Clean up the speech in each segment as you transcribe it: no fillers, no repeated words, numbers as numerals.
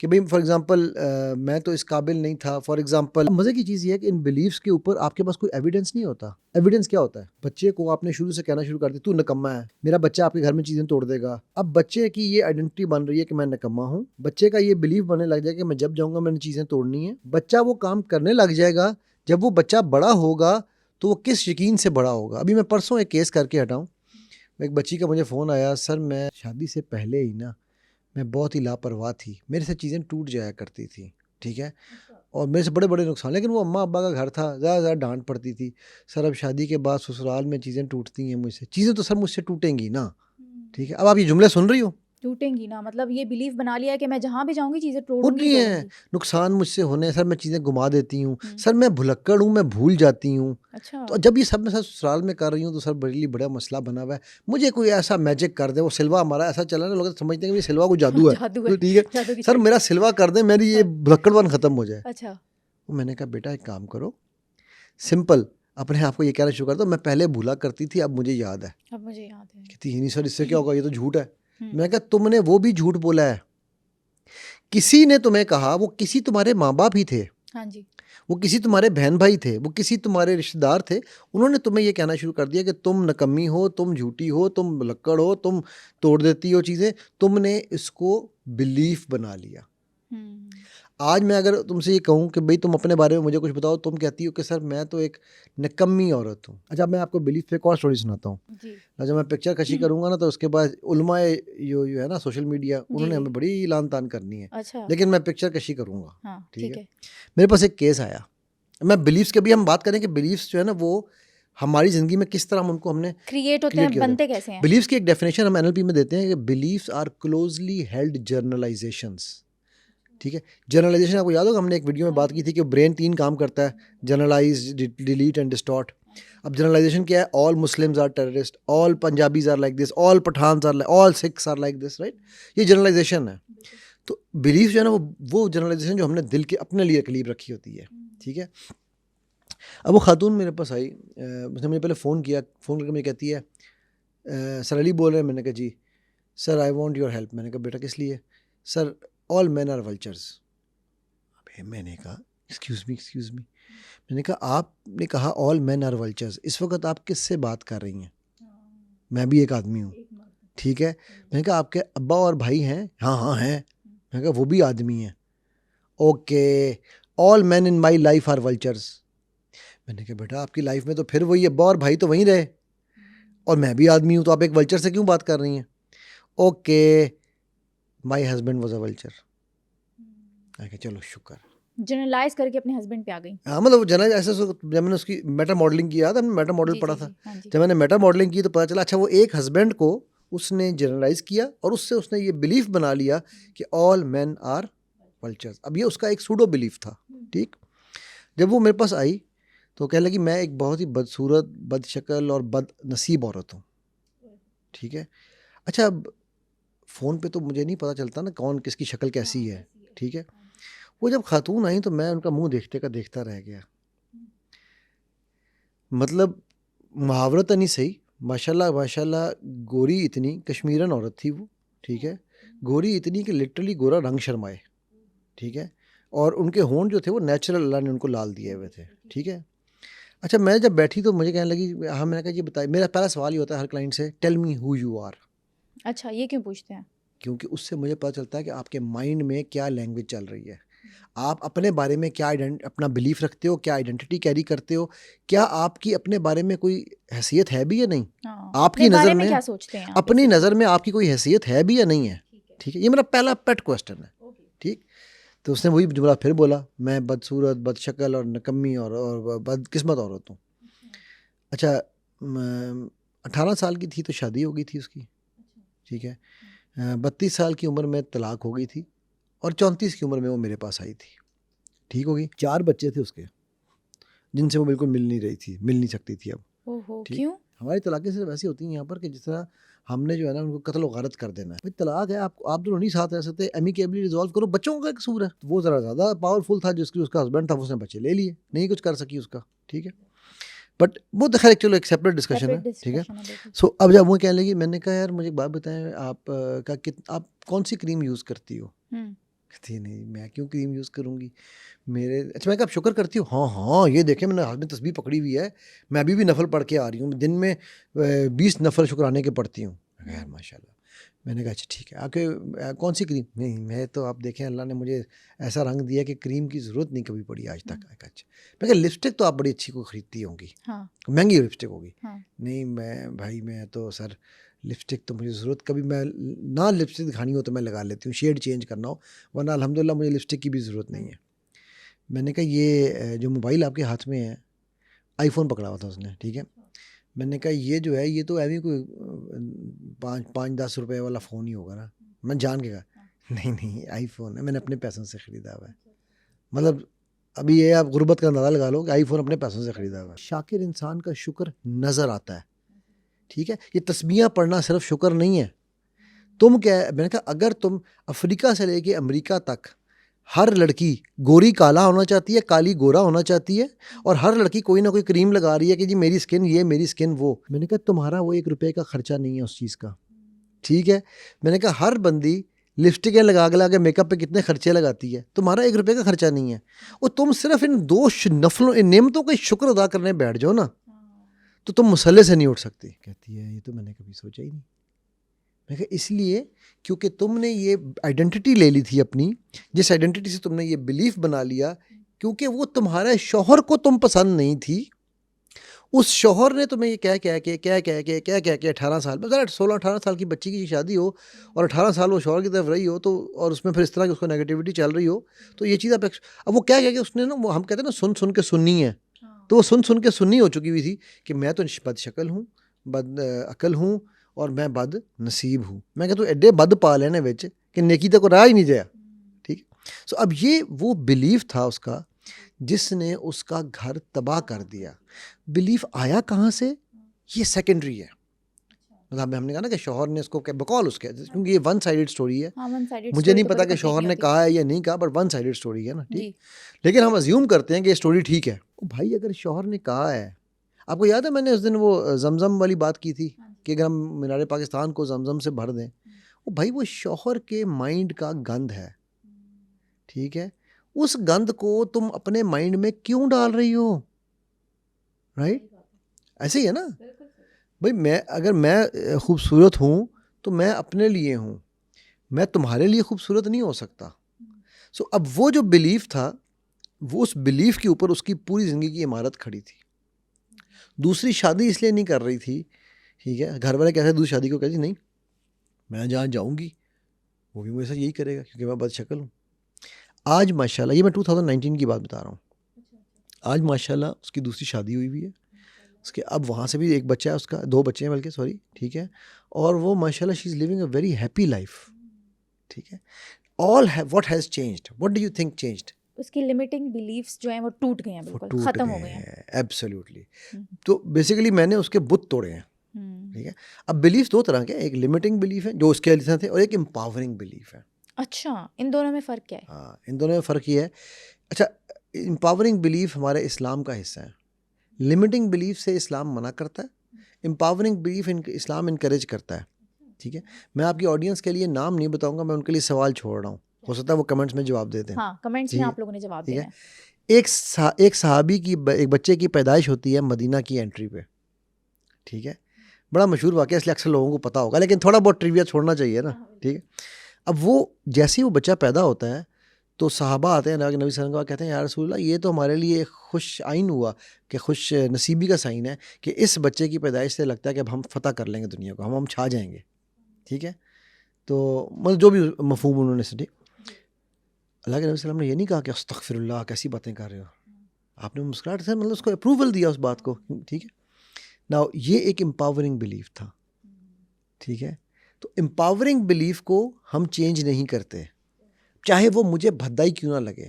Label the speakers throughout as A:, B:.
A: کہ بھئی for example میں تو اس قابل نہیں تھا. فار ایگزامپل مزے کی چیز یہ ہے کہ ان بلیفس کے اوپر آپ کے پاس کوئی ایویڈنس نہیں ہوتا. ایویڈنس کیا ہوتا ہے؟ بچے کو آپ نے شروع سے کہنا شروع کر دیا تو نکما ہے, میرا بچہ آپ کے گھر میں چیزیں توڑ دے گا. اب بچے کی یہ آئیڈینٹی بن رہی ہے کہ میں نکما ہوں. بچے کا یہ بلیف بننے لگ جائے کہ میں جب جاؤں گا میں نے چیزیں توڑنی ہیں. بچہ وہ کام کرنے لگ جائے گا. جب وہ بچہ بڑا ہوگا تو وہ کس یقین سے بڑا ہوگا. ابھی میں پرسوں ایک کیس کر کے ہٹاؤں, ایک بچی کا مجھے فون آیا, سر میں شادی سے پہلے ہی نا میں بہت ہی لاپرواہ تھی, میرے سے چیزیں ٹوٹ جایا کرتی تھی, ٹھیک ہے, اور میرے سے بڑے بڑے نقصان, لیکن وہ اماں ابا کا گھر تھا, زیادہ زیادہ ڈانٹ پڑتی تھی. سر اب شادی کے بعد سسرال میں چیزیں ٹوٹتی ہیں مجھ سے. چیزیں تو سر مجھ سے ٹوٹیں گی نا, ٹھیک ہے. اب آپ یہ جملے سن رہی ہو,
B: ٹوٹیں گی نا, مطلب یہ بلیف بنا لیا کہ میں جہاں بھی جاؤں گی چیزیں
A: ٹوٹ
B: توڑوں گی
A: رہی ہیں, نقصان مجھ سے ہونے. سر میں چیزیں گما دیتی ہوں, سر میں بھلکڑ ہوں, میں بھول جاتی ہوں.
B: اچھا,
A: تو جب یہ سب میں سر سسرال میں کر رہی ہوں تو سر بڑے لیے بڑا مسئلہ بنا ہوا ہے. مجھے کوئی ایسا میجک کر دے, وہ سلوا ہمارا ایسا چلا نا, لوگ سمجھتے ہیں کہ یہ سلوا کو جادو ہے, ٹھیک ہے,
B: جادو کی
A: سر
B: چھڑی.
A: میرا سلوا کر دیں, میری یہ بھلکڑ ون ختم ہو جائے.
B: اچھا,
A: میں نے کہا بیٹا ایک کام کرو, سمپل اپنے آپ کو یہ کہنا شروع کر دو, میں پہلے بھولا کرتی تھی اب مجھے یاد ہے.
B: اب مجھے یاد ہے.
A: کہتی نہیں سر اس سے کیا ہوگا, یہ تو جھوٹ ہے. میں نے کہا تم نے وہ بھی جھوٹ بولا ہے. کسی نے تمہیں کہا, وہ کسی تمہارے ماں باپ ہی تھے,
B: ہاں جی,
A: وہ کسی تمہارے بہن بھائی تھے, وہ کسی تمہارے رشتہ دار تھے, انہوں نے تمہیں یہ کہنا شروع کر دیا کہ تم نکمی ہو, تم جھوٹی ہو, تم لکڑ ہو, تم توڑ دیتی ہو چیزیں. تم نے اس کو بلیف بنا لیا. آج میں اگر تم سے یہ کہوں کہ بھئی تم اپنے بارے میں مجھے کچھ بتاؤ, تم کہتی ہو کہ سر میں تو ایک نکمی عورت ہوں. اچھا میں آپ کو بلیف پہ ایک اور سٹوری سناتا ہوں. جب میں پکچر کشی کروں گا نا تو اس کے بعد علماء جو ہے نا سوشل میڈیا, انہوں نے ہمیں بڑی لان تان کرنی ہے, لیکن میں پکچر کشی کروں گا, ٹھیک ہے. میرے پاس ایک کیس آیا, میں بلیفس کے بھی ہم بات کریں کہ بلیفس جو ہے نا وہ ہماری زندگی میں کس طرح ہم نے
B: کریٹ ہوتے ہیں, بنتے کیسے ہیں.
A: بلیفس کی ایک ڈیفینیشن ہم NLP میں دیتے ہیں کہ بلیفس آر کلوزلی ہیلڈ جرنلائزیشنز, ٹھیک ہے. جرنلائزیشن آپ کو یاد ہوگا, ہم نے ایک ویڈیو میں بات کی تھی کہ برین 3 کام کرتا ہے, جرنلائز, ڈیلیٹ اینڈ ڈسٹارٹ. اب جرنلائزیشن کیا ہے, all Muslims are terrorist, all Punjabis are like this, all Pathans are like, all Sikhs are like this, right. یہ جرنلائزیشن ہے. تو بلیف جو ہے نا وہ جرنلائزیشن جو ہم نے دل کے اپنے لیے قریب رکھی ہوتی ہے, ٹھیک ہے. اب وہ خاتون میرے پاس آئی, اس نے مجھے پہلے فون کیا, فون کر کے مجھے کہتی ہے سر علی بول رہے ہیں. میں نے کہا جی. سر آئی وانٹ یور ہیلپ. میں نے کہا بیٹا کس لیے؟ سر آل مین آر ولچرز. میں نے کہا ایکسکیوز می. میں نے کہا آپ نے کہا آل مین آر ولچرز, اس وقت آپ کس سے بات کر رہی ہیں؟ میں بھی ایک آدمی ہوں, ٹھیک ہے. میں نے کہا آپ کے ابا اور بھائی ہیں؟ ہاں ہیں. میں نے کہا وہ بھی آدمی ہیں. Okay, all men in my life are vultures. میں نے کہا بیٹا آپ کی لائف میں تو پھر وہی ابا اور بھائی تو وہیں رہے, اور میں بھی آدمی ہوں, تو آپ ایک ولچر سے کیوں بات کر رہی ہیں؟ Okay, my husband was a vulture. میں کہا چلو شکر.
B: جنرلائز کر کے اپنے ہسبینڈ پہ آ گئی.
A: ہاں مطلب جنرل ایسے جب میں نے اس کی میٹا ماڈلنگ کیا تھا, میٹا ماڈل پڑھا تھا, جب میں نے میٹا ماڈلنگ کی تو پتا چلا اچھا وہ ایک ہسبینڈ کو اس نے جنرلائز کیا اور اس سے اس نے یہ بلیف بنا لیا کہ آل مین آر ولچرز. اب یہ اس کا ایک سوڈو بلیف تھا, ٹھیک. جب وہ میرے پاس آئی تو کہنے لگی میں ایک بہت ہی بدصورت, بد شکل اور بد نصیب عورت ہوں, ٹھیک ہے. اچھا اب فون پہ تو مجھے نہیں پتہ چلتا نا کون کس کی شکل کیسی ہے, ٹھیک ہے. وہ جب خاتون آئیں تو میں ان کا منہ دیکھتے کا دیکھتا رہ گیا. مطلب محاورت نہیں صحیح, ماشاء اللہ گوری اتنی, کشمیرن عورت تھی وہ, ٹھیک ہے. گوری اتنی کہ لٹرلی گورا رنگ شرمائے, ٹھیک ہے. اور ان کے ہونٹ جو تھے وہ نیچرل اللہ نے ان کو لال دیے ہوئے تھے, ٹھیک ہے. اچھا میں جب بیٹھی تو مجھے کہنے لگی, ہاں میں نے کہا یہ بتائیے, میرا پہلا سوال یہ ہوتا ہے ہر کلائنٹ سے, tell me who you are.
B: اچھا یہ کیوں پوچھتے ہیں؟
A: کیونکہ اس سے مجھے پتہ چلتا ہے کہ آپ کے مائنڈ میں کیا لینگویج چل رہی ہے, آپ اپنے بارے میں کیا اپنا بلیف رکھتے ہو, کیا آئیڈینٹی کیری کرتے ہو, کیا آپ کی اپنے بارے میں کوئی حیثیت ہے بھی یا نہیں, آپ کی نظر میں
B: کیا سوچتے ہیں,
A: اپنی نظر میں آپ کی کوئی حیثیت ہے بھی یا نہیں ہے, ٹھیک ہے. یہ میرا پہلا پیٹ کوسچن ہے, ٹھیک. تو اس نے وہی جملہ پھر بولا, میں بدصورت, بد شکل اور نکمی اور بد قسمت عورت ہوں. اچھا 18 سال کی تھی تو شادی ہو گئی تھی اس کی, ٹھیک ہے. 32 سال کی عمر میں طلاق ہو گئی تھی اور 34 کی عمر میں وہ میرے پاس آئی تھی, ٹھیک ہوگی. 4 بچے تھے اس کے جن سے وہ بالکل مل نہیں سکتی تھی. اب
B: کیوں؟
A: ہماری طلاقیں صرف ایسی ہوتی ہیں یہاں پر کہ جس طرح ہم نے جو ہے نا ان کو قتل و غارت کر دینا ہے. طلاق ہے, آپ دونوں نہیں ساتھ رہ سکتے, ایمیکیبلی ریزالو کرو. بچوں کا قصور ہے, وہ ذرا زیادہ پاورفل تھا اس کا ہسبینڈ تھا, اس نے بچے لے لیے, نہیں کچھ کر سکی اس کا, ٹھیک ہے. بٹ وہ تو خیر چلو ایک سیپریٹ ڈسکشن ہے, ٹھیک ہے. سو اب جب وہ کہنے لگی, میں نے کہا یار مجھے ایک بات بتائیں, آپ کون سی کریم یوز کرتی ہو؟ کہتی ہے نہیں میں کیوں کریم یوز کروں گی میرے. اچھا میں کہا آپ شکر کرتی ہوں؟ ہاں یہ دیکھیں میں نے ہاتھ میں تسبیح پکڑی ہوئی ہے, میں ابھی بھی نفل پڑھ کے آ رہی ہوں, دن میں 20 نفل شکرانے کے پڑھتی ہوں. یار ماشاء اللہ. میں نے کہا اچھا ٹھیک ہے آپ کے کون سی کریم؟ نہیں میں تو آپ دیکھیں اللہ نے مجھے ایسا رنگ دیا کہ کریم کی ضرورت نہیں کبھی پڑی آج تک. اچھا میں کہا لپسٹک تو آپ بڑی اچھی کو خریدتی ہوں گی, مہنگی لپسٹک ہوگی. نہیں میں بھائی میں تو سر لپسٹک تو مجھے ضرورت کبھی میں نہ لپسٹک دکھانی ہو تو میں لگا لیتی ہوں, شیڈ چینج کرنا ہو, ورنہ الحمدللہ مجھے لپسٹک کی بھی ضرورت نہیں ہے. میں نے کہا یہ جو موبائل آپ کے ہاتھ میں ہے, آئی فون پکڑا ہوا تھا اس نے, ٹھیک ہے. میں نے کہا یہ جو ہے یہ تو ایویں کوئی 5-10 روپے والا فون ہی ہوگا نا. میں جان کے کہا نہیں آئی فون ہے, میں نے اپنے پیسوں سے خریدا ہوا ہے. مطلب ابھی یہ آپ غربت کا اندازہ لگا لو کہ آئی فون اپنے پیسوں سے خریدا ہوا ہے. شاکر انسان کا شکر نظر آتا ہے, ٹھیک ہے. یہ تسبیحاں پڑھنا صرف شکر نہیں ہے. تم کیا ہے, میں نے کہا اگر تم افریقہ سے لے کے امریکہ تک ہر لڑکی گوری کالا ہونا چاہتی ہے, کالی گورا ہونا چاہتی ہے, اور ہر لڑکی کوئی نہ کوئی کریم لگا رہی ہے کہ جی میری اسکن یہ, میری اسکن وہ. میں نے کہا تمہارا وہ 1 روپے کا خرچہ نہیں ہے اس چیز کا, ٹھیک ہے. میں نے کہا ہر بندی لپسٹکیں لگا کے میک اپ پہ کتنے خرچے لگاتی ہے, تمہارا 1 روپے کا خرچہ نہیں ہے. اور تم صرف ان 2 نفلوں ان نعمتوں کا شکر ادا کرنے بیٹھ جاؤ نا تو تم مسئلے سے نہیں اٹھ سکتی. کہتی ہے یہ تو میں نے کبھی سوچا ہی نہیں. میں کہا اس لیے کیونکہ تم نے یہ آئیڈینٹی لے لی تھی اپنی, جس آئیڈینٹی سے تم نے یہ بلیف بنا لیا, کیونکہ وہ تمہارے شوہر کو تم پسند نہیں تھی. اس شوہر نے تمہیں یہ کہہ 18 سال میں, 16-18 سال کی بچی کی شادی ہو اور 18 سال وہ شوہر کی طرف رہی ہو تو, اور اس میں پھر اس طرح کی اس کو نیگیٹیوٹی چل رئی ہو, تو یہ چیز اب وہ کیا کہ اس نے نا, وہ ہم کہتے ہیں نا سن کے سننی ہے, تو وہ سن کے سننی ہو چکی ہوئی تھی کہ میں تو بد شکل ہوں, بد عقل ہوں, اور میں بد نصیب ہوں. میں کہتا ہوں ایڈے بد پا لینے وچ کہ نیکی تک راہ ہی نہیں جایا, ٹھیک. سو اب یہ وہ بلیف تھا اس کا جس نے اس کا گھر تباہ کر دیا. بلیف آیا کہاں سے, یہ سیکنڈری ہے. مطلب ہم نے کہا نا کہ شوہر نے اس کو بقول اس کے, کیونکہ یہ ون سائیڈڈ سٹوری ہے, مجھے نہیں پتا کہ شوہر نے کہا ہے یا نہیں کہا, بٹ ون سائیڈڈ سٹوری ہے نا, ٹھیک. لیکن ہم ازیوم کرتے ہیں کہ یہ سٹوری ٹھیک ہے. بھائی اگر شوہر نے کہا ہے, آپ کو یاد ہے میں نے اس دن وہ زمزم والی بات کی تھی کہ اگر ہم مینار پاکستان کو زمزم سے بھر دیں, بھائی وہ شوہر کے مائنڈ کا گند ہے, ٹھیک ہے. اس گند کو تم اپنے مائنڈ میں کیوں ڈال رہی ہو, رائٹ. ایسے ہی ہے نا بھائی, اگر میں خوبصورت ہوں تو میں اپنے لیے ہوں, میں تمہارے لیے خوبصورت نہیں ہو سکتا. سو اب وہ جو بلیف تھا, وہ اس بلیف کے اوپر اس کی پوری زندگی کی عمارت کھڑی تھی. دوسری شادی اس لیے نہیں کر رہی تھی, ٹھیک ہے. گھر والے کہتے ہیں دوسری شادی کو, کہتی نہیں میں جہاں جاؤں گی وہ بھی مجھے یہی کرے گا کیونکہ میں بد شکل ہوں. آج ماشاءاللہ, یہ میں 2019 کی بات بتا رہا ہوں, آج ماشاءاللہ اس کی دوسری شادی ہوئی ہوئی ہے, اس کے اب وہاں سے بھی ایک بچہ ہے اس کا, 2 بچے ہیں بلکہ, سوری, ٹھیک ہے. اور وہ ماشاءاللہ she is living a very happy life, ٹھیک ہے. All what has changed, what do you think changed?
B: اس کی لمیٹنگ بلیفز جو ہیں وہ ٹوٹ گئے ہیں, بالکل ختم ہو گئے ہیں.
A: ایبسلیوٹلی. تو بیسیکلی میں نے اس کے بت توڑے ہیں, ٹھیک ہے. اب بلیف 2 طرح کے, ایک لمیٹنگ بلیف ہے جو اس کے لیے تھے, اور ایک امپاورنگ بلیف ہے.
B: اچھا, ان دونوں میں فرق کیا ہے؟
A: ہاں, ان دونوں میں فرق یہ ہے. اچھا, امپاورنگ بلیف ہمارے اسلام کا حصہ ہے. لمیٹنگ بلیف سے اسلام منع کرتا ہے, امپاورنگ بلیف اسلام انکریج کرتا ہے, ٹھیک ہے. میں آپ کی آڈینس کے لیے نام نہیں بتاؤں گا, میں ان کے لیے سوال چھوڑ رہا ہوں, ہو سکتا ہے وہ کمنٹس میں جواب دے دیں.
B: ہاں, کمنٹس میں آپ لوگوں نے جواب دینا ہے.
A: ایک صحابی کی, ایک بچے کی پیدائش ہوتی ہے مدینہ کی انٹری پہ, ٹھیک ہے. بڑا مشہور واقعہ, اس لیے اکثر لوگوں کو پتہ ہوگا, لیکن تھوڑا بہت ٹریویا چھوڑنا چاہیے نا, ٹھیک ہے. اب وہ جیسے ہی وہ بچہ پیدا ہوتا ہے تو صحابہ آتے ہیں نبی صلی اللہ علیہ وسلم, کہتے ہیں یا رسول اللہ یہ تو ہمارے لیے ایک خوش آئین ہوا, کہ خوش نصیبی کا سائن ہے کہ اس بچے کی پیدائش سے لگتا ہے کہ اب ہم فتح کر لیں گے دنیا کو, ہم چھا جائیں گے, ٹھیک ہے. تو مطلب جو بھی مفہوم انہوں نے سے, اللہ کے نبی صلی اللہ علیہ وسلم نے یہ نہیں کہا کہ استغفر اللہ کیسی باتیں کر رہے ہو, آپ نے مسکراہٹ سے مطلب اس کو اپروول دیا اس بات کو, ٹھیک ہے. نا یہ ایک امپاورنگ بلیف تھا, ٹھیک ہے. تو امپاورنگ بلیف کو ہم چینج نہیں کرتے, چاہے وہ مجھے بھدائی کیوں نہ لگے.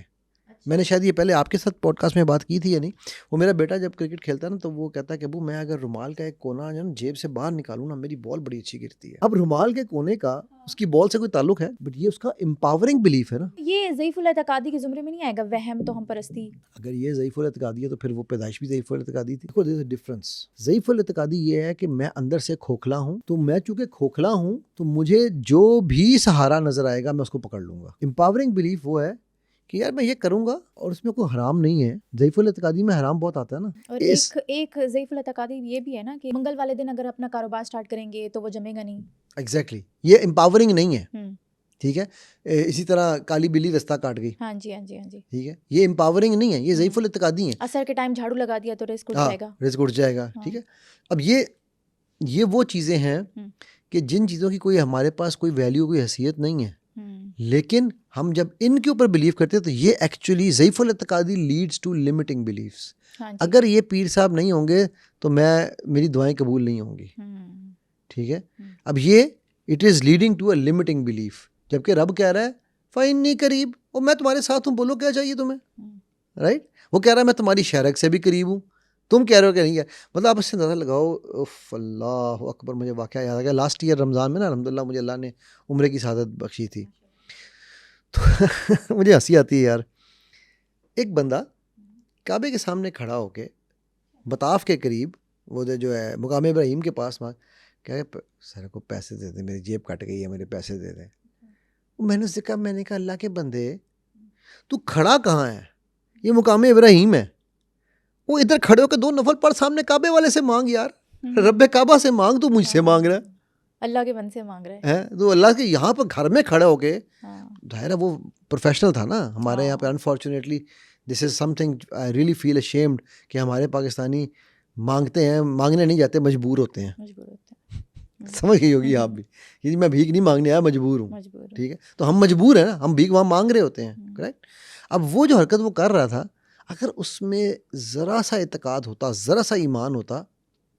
A: میں نے شاید یہ پہلے آپ کے ساتھ پوڈ کاسٹ میں بات کی تھی یا نہیں. وہ میرا بیٹا جب کرکٹ کھیلتا ہے نا تو وہ کہتا ہے کہ ابو میں اگر رومال کا ایک کونا جو نا جیب سے باہر نکالوں نا میری بال بڑی اچھی گرتی ہے. اب رومال کے کونے کا اس کی بال سے کوئی تعلق ہے بٹ یہ اس کا امپاورنگ بلیف ہے نا.
B: یہ ضعیف الاعتقادی کے زمرے میں نہیں آئے گا وہم تو ہم پرستی.
A: اگر یہ ضعیف الاعتقادی ہے تو پھر وہ پیدائش بھی ضعیف الاعتقادی تھی. دیکھو دیر از اے ڈفرنس. ضعیف الاعتقادی یہ ہے کہ میں اندر سے کھوکھلا ہوں تو میں چونکہ کھوکھلا ہوں تو مجھے جو بھی سہارا نظر آئے گا میں اس کو پکڑ لوں گا. امپاورنگ بلیف وہ ہے کہ یار میں یہ کروں گا اور اس میں کوئی حرام نہیں ہے. ضعیف الاعتقادی میں حرام بہت آتا ہے نا.
B: اور ایک ضعیف الاعتقادی یہ بھی ہے نا کہ منگل والے دن اگر اپنا کاروبار سٹارٹ کریں گے تو وہ جمے گا نہیں.
A: ایگزیکٹلی یہ امپاورنگ نہیں ہے. ٹھیک ہے. اسی طرح کالی بلی رستہ کاٹ گئی.
B: ہاں جی ہاں جی ہاں جی.
A: ٹھیک ہے. یہ امپاورنگ نہیں ہے, یہ ضعیف الاعتقادی ہیں.
B: اثر کے ٹائم جھاڑو لگا دیا تو رزق اٹھ جائے گا.
A: رزق اٹھ جائے گا. ٹھیک ہے. اب یہ وہ چیزیں ہیں کہ جن چیزوں کی کوئی ہمارے پاس کوئی ویلیو کوئی حیثیت نہیں ہے, لیکن ہم جب ان کے اوپر بلیو کرتے ہیں تو یہ ایکچولی ضعیف الاعتقادی لیڈس ٹو لمیٹنگ بلیفس. اگر یہ پیر صاحب نہیں ہوں گے تو میری دعائیں قبول نہیں ہوں گی. ٹھیک ہے. اب یہ it is leading to a limiting belief, جبکہ رب کہہ رہا ہے فَإِنِّي قریب, اور میں تمہارے ساتھ ہوں, بولو کیا چاہیے تمہیں. رائٹ. وہ کہہ رہا ہے میں تمہاری شرک سے بھی قریب ہوں, تم کہہ رہے ہو کہ نہیں ہے. مطلب آپ اس سے اندازہ لگاؤ. اللہ اکبر. مجھے واقعہ یاد آ گیا لاسٹ ایئر رمضان میں نا الحمدللہ مجھے اللہ نے عمرے کی سعادت بخشی تھی. تو مجھے ہنسی آتی ہے یار. ایک بندہ کعبے کے سامنے کھڑا ہو کے بطاف کے قریب وہ جو ہے مقام ابراہیم کے پاس کہ سر کو پیسے دے دیں, میری جیب کٹ گئی ہے, میرے پیسے دے دیں. میں نے اسے کہا, میں نے کہا اللہ کے بندے تو کھڑا کہاں ہے, یہ مقام ابراہیم ہے. وہ ادھر کھڑے ہو کے 2 نفل پڑھ سامنے کعبے والے سے مانگ یار, رب کعبہ سے مانگ, تو مجھ سے مانگ رہا ہے,
B: اللہ کے بندے سے مانگ رہا
A: ہے. تو اللہ کے یہاں پر گھر میں کھڑے ہو کے, ظاہر ہے وہ پروفیشنل تھا نا. ہمارے یہاں پہ unfortunately this is something I really feel ashamed کہ ہمارے پاکستانی مانگتے ہیں, مانگنے نہیں جاتے, مجبور ہوتے ہیں. سمجھ گئی ہوگی آپ بھی, یہ میں بھیک نہیں مانگنے آیا, مجبور ہوں. ٹھیک ہے. تو ہم مجبور ہیں نا, ہم بھیک وہاں مانگ رہے ہوتے ہیں. کریکٹ. اب وہ جو حرکت وہ کر رہا تھا, اگر اس میں ذرا سا اعتقاد ہوتا, ذرا سا ایمان ہوتا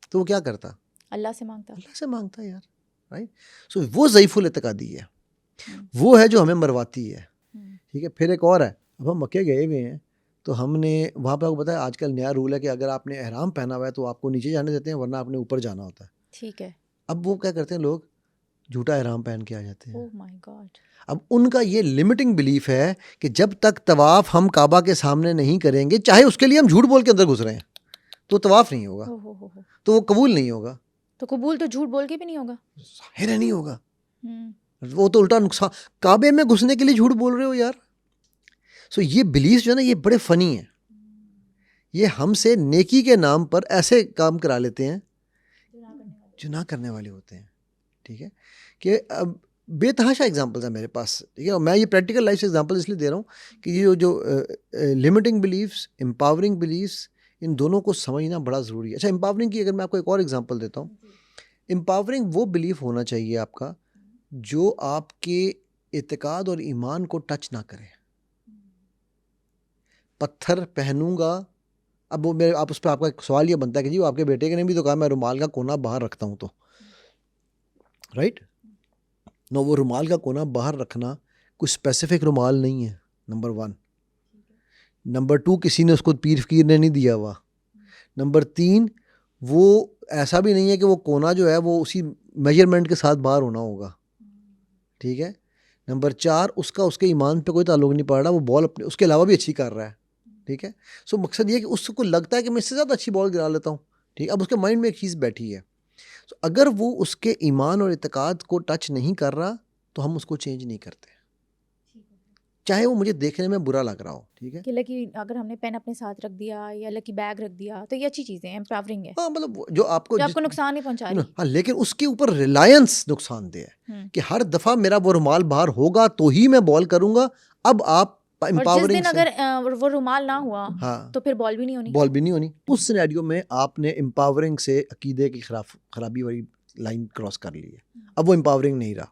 A: تو وہ کیا کرتا,
B: اللہ سے مانگتا.
A: اللہ سے مانگتا یار. رائٹ. سو وہ ضعیف الاعتقادی ہے, وہ ہے جو ہمیں مرواتی ہے. ٹھیک ہے. پھر ایک اور ہے, اب ہم مکے گئے ہوئے ہیں تو ہم نے وہاں پہ آپ کو پتا ہے آج کل نیا رول ہے کہ اگر آپ نے احرام پہنا ہوا ہے تو آپ کو نیچے جانے دیتے ہیں, ورنہ آپ نے اوپر جانا ہوتا ہے.
B: ٹھیک ہے.
A: اب وہ کیا کرتے ہیں لوگ, جھوٹا احرام پہن کے آ جاتے ہیں.
B: اوہ مائی گاڈ.
A: اب ان کا یہ لمٹنگ بلیف ہے کہ جب تک طواف ہم کعبہ کے سامنے نہیں کریں گے, چاہے اس کے لیے ہم جھوٹ بول کے اندر گھس رہے ہیں, تو طواف نہیں ہوگا, تو وہ قبول نہیں ہوگا.
B: تو قبول تو جھوٹ بول کے بھی نہیں ہوگا,
A: ظاہر نہیں ہوگا. وہ تو الٹا نقصان, کعبے میں گھسنے کے لیے جھوٹ بول رہے ہو یار. سو یہ بلیف جو ہے نا یہ بڑے فنی ہیں. یہ ہم سے نیکی کے نام پر ایسے کام کرا لیتے ہیں جو نہ کرنے والے ہوتے ہیں. ٹھیک ہے. کہ اب بے تحاشا اگزامپلز ہیں میرے پاس. ٹھیک ہے. اور میں یہ پریکٹیکل لائف سے اگزامپل اس لیے دے رہا ہوں کہ یہ جو لمٹنگ بلیفس, امپاورنگ بلیفس, ان دونوں کو سمجھنا بڑا ضروری ہے. اچھا, امپاورنگ کی اگر میں آپ کو ایک اور اگزامپل دیتا ہوں. امپاورنگ وہ بلیف ہونا چاہیے آپ کا جو آپ کے اعتقاد اور ایمان کو ٹچ نہ کرے. پتھر پہنوں گا, اب وہ میرے آپ اس پہ آپ کا ایک سوال یہ بنتا ہے کہ جی وہ آپ کے بیٹے کے نے بھی تو کہا میں رومال کا کونا باہر رکھتا ہوں, تو رائٹ نو, وہ رومال کا کونا باہر رکھنا کوئی اسپیسیفک رومال نہیں ہے, نمبر 1. نمبر 2, کسی نے اس کو پیر فقیر نے نہیں دیا ہوا. نمبر 3, وہ ایسا بھی نہیں ہے کہ وہ کونا جو ہے وہ اسی میجرمنٹ کے ساتھ باہر ہونا ہوگا. ٹھیک ہے. نمبر 4, اس کے ایمان پہ کوئی تعلق نہیں پڑ رہا, وہ بال اپنے اس کے علاوہ بھی اچھی کر رہا ہے. ٹھیک ہے. سو مقصد یہ ہے کہ اس کو لگتا ہے کہ میں اس سے زیادہ اچھی بال گرا لیتا ہوں. ٹھیک ہے. اب اس کے مائنڈ میں ایک چیز بیٹھی ہے. سو اگر وہ اس کے ایمان اور اعتقاد کو ٹچ نہیں کر رہا تو ہم اس کو چینج نہیں کرتے, چاہے وہ مجھے دیکھنے میں برا لگ رہا ہو. ٹھیک ہے.
B: کہ لکی اگر ہم نے پین اپنے ساتھ رکھ دیا یا لکی بیگ رکھ دیا تو یہ اچھی چیزیں ہیں, امپاورنگ ہے.
A: ہاں, مطلب جو آپ کو
B: نقصان نہیں پہنچا رہی.
A: ہاں, لیکن اس کے اوپر ریلائنس نقصان دہ ہے کہ ہر دفعہ میرا وہ رومال باہر ہوگا تو ہی میں بال کروں گا. اب آپ
B: جس دن اگر وہ رومال نہ ہوا تو پھر بال بھی نہیں ہونی.
A: اس سینیریو میں آپ نے امپاورنگ سے عقیدے کی خرابی والی لائن کراس کر لی ہے. اب وہ امپاورنگ نہیں رہا.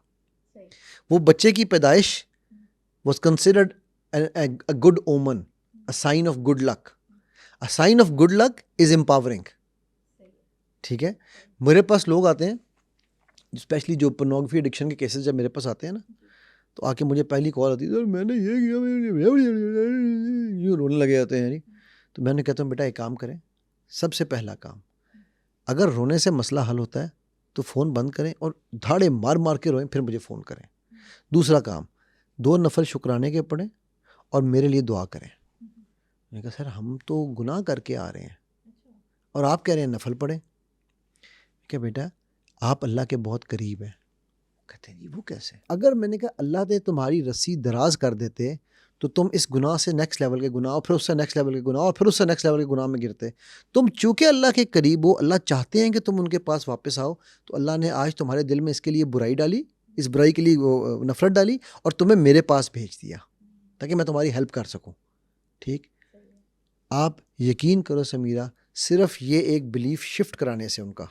A: وہ بچے کی پیدائش was considered a good omen, a sign of good luck. A sign of good luck is empowering. ٹھیک ہے. میرے پاس لوگ آتے ہیں اسپیشلی جو پورنوگرافی ایڈکشن کے کیسز جب میرے پاس آتے ہیں نا تو آ کے مجھے پہلی کال آتی ہے, میں نے یہ کیا, یوں رونے لگے جاتے ہیں. تو میں نے کہتا ہوں بیٹا ایک کام کریں, سب سے پہلا کام, اگر رونے سے مسئلہ حل ہوتا ہے تو فون بند کریں اور دھاڑے مار مار کے روئیں, پھر مجھے فون کریں. دوسرا کام, 2 نفل شکرانے کے پڑھیں اور میرے لیے دعا کریں. میں نے کہا سر ہم تو گناہ کر کے آ رہے ہیں اور آپ کہہ رہے ہیں نفل پڑھیں. کہ بیٹا آپ اللہ کے بہت قریب ہیں. کہتے ہیں جی وہ کیسے؟ اگر میں نے کہا اللہ نے تمہاری رسی دراز کر دیتے تو تم اس گناہ سے نیکسٹ لیول کے گناہ اور پھر اس سے نیکسٹ لیول کے گناہ اور پھر اس سے نیکسٹ لیول کے گناہ میں گرتے. تم چونکہ اللہ کے قریب ہو, اللہ چاہتے ہیں کہ تم ان کے پاس واپس آؤ, تو اللہ نے آج تمہارے دل میں اس کے لیے برائی ڈالی, اس برائی کے لیے نفرت ڈالی اور تمہیں میرے پاس بھیج دیا تاکہ میں تمہاری ہیلپ کر سکوں. ٹھیک, آپ یقین کرو سمیرہ, صرف یہ ایک بلیف شفٹ کرانے سے ان کا